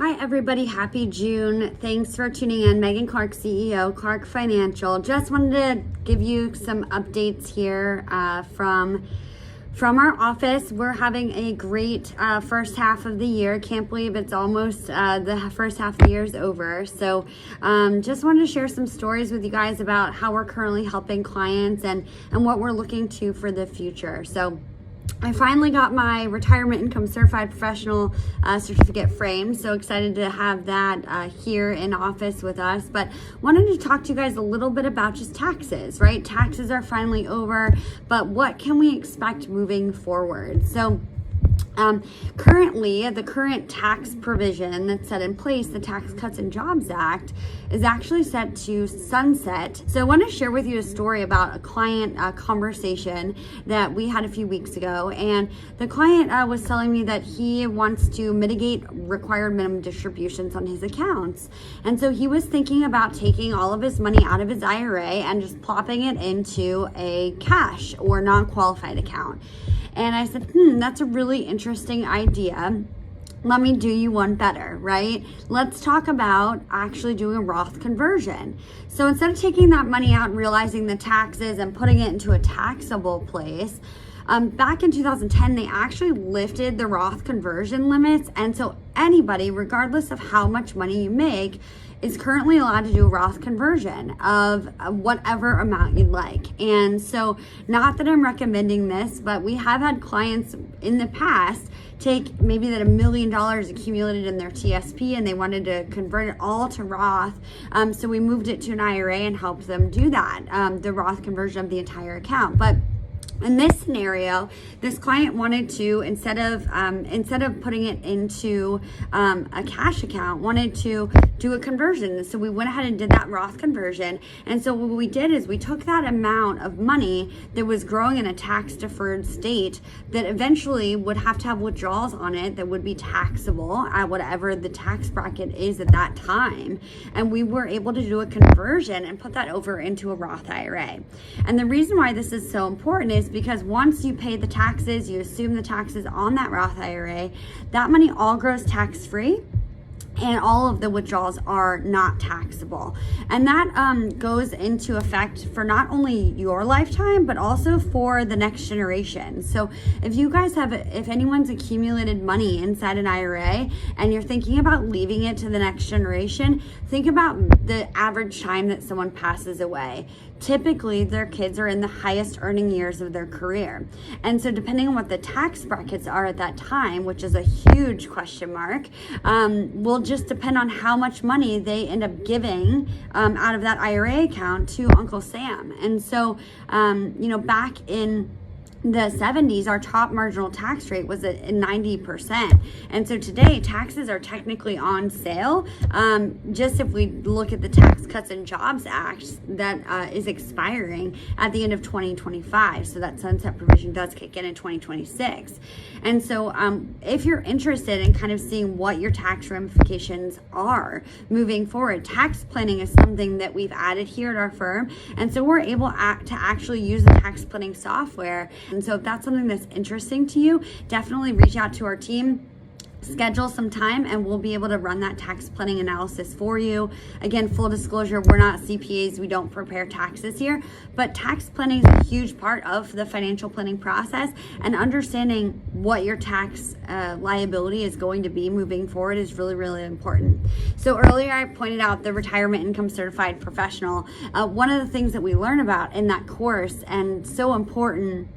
Hi everybody, happy June. Thanks for tuning in. Megan Clark, CEO, Clark Financial. Just wanted to give you some updates here from our office. We're having a great first half of the year. Can't believe it's almost the first half of the year is over. So just wanted to share some stories with you guys about how we're currently helping clients and what we're looking to for the future. So I finally got my retirement income certified professional certificate framed. So excited to have that here in office with us. But wanted to talk to you guys a little bit about just taxes, right? Taxes are finally over, but what can we expect moving forward? So currently, the current tax provision that's set in place, the Tax Cuts and Jobs Act, is actually set to sunset. So I want to share with you a story about a client conversation that we had a few weeks ago. And the client was telling me that he wants to mitigate required minimum distributions on his accounts. And so he was thinking about taking all of his money out of his IRA and just plopping it into a cash or non-qualified account. And I said, that's a really interesting idea. Let me do you one better, right? Let's talk about actually doing a Roth conversion. So instead of taking that money out and realizing the taxes and putting it into a taxable place, back in 2010, they actually lifted the Roth conversion limits. And so anybody, regardless of how much money you make, is currently allowed to do a Roth conversion of whatever amount you'd like. And so, not that I'm recommending this, but we have had clients in the past take maybe that $1 million accumulated in their TSP and they wanted to convert it all to Roth. So we moved it to an IRA and helped them do that, the Roth conversion of the entire account. But in this scenario, this client wanted to, instead of putting it into a cash account, wanted to do a conversion. So we went ahead and did that Roth conversion. And so what we did is we took that amount of money that was growing in a tax deferred state that eventually would have to have withdrawals on it that would be taxable at whatever the tax bracket is at that time. And we were able to do a conversion and put that over into a Roth IRA. And the reason why this is so important is because once you pay the taxes, you assume the taxes on that Roth IRA, that money all grows tax-free. And all of the withdrawals are not taxable. And that goes into effect for not only your lifetime, but also for the next generation. So if you guys if anyone's accumulated money inside an IRA and you're thinking about leaving it to the next generation, think about the average time that someone passes away. Typically, their kids are in the highest earning years of their career. And so depending on what the tax brackets are at that time, which is a huge question mark, will just depend on how much money they end up giving out of that IRA account to Uncle Sam. And so, back in the 70s, our top marginal tax rate was at 90%. And so today, taxes are technically on sale. Just if we look at the Tax Cuts and Jobs Act that is expiring at the end of 2025. So that sunset provision does kick in 2026. And so if you're interested in kind of seeing what your tax ramifications are moving forward, tax planning is something that we've added here at our firm. And so we're able to actually use the tax planning software. And so if that's something that's interesting to you, definitely reach out to our team. Schedule some time and we'll be able to run that tax planning analysis for you. Again, full disclosure, we're not CPAs, we don't prepare taxes here, but tax planning is a huge part of the financial planning process, and understanding what your tax liability is going to be moving forward is really, really important. So earlier I pointed out the retirement income certified professional. One of the things that we learn about in that course, and so important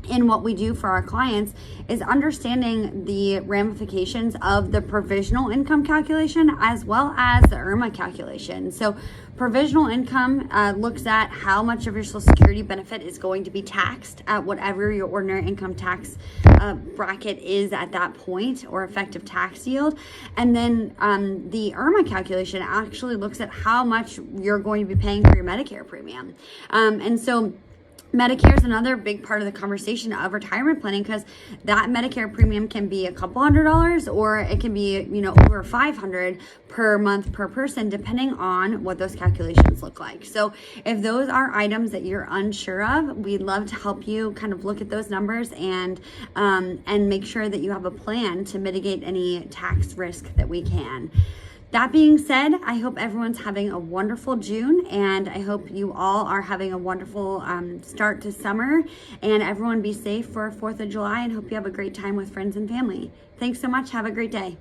in what we do for our clients, is understanding the ramifications of the provisional income calculation as well as the IRMA calculation. So provisional income looks at how much of your Social Security benefit is going to be taxed at whatever your ordinary income tax bracket is at that point, or effective tax yield. And then the IRMA calculation actually looks at how much you're going to be paying for your Medicare premium. And so Medicare is another big part of the conversation of retirement planning, because that Medicare premium can be a couple $100 or it can be, over $500 per month per person, depending on what those calculations look like. So if those are items that you're unsure of, we'd love to help you kind of look at those numbers and make sure that you have a plan to mitigate any tax risk that we can. That being said, I hope everyone's having a wonderful June, and I hope you all are having a wonderful start to summer, and everyone be safe for 4th of July, and hope you have a great time with friends and family. Thanks so much. Have a great day.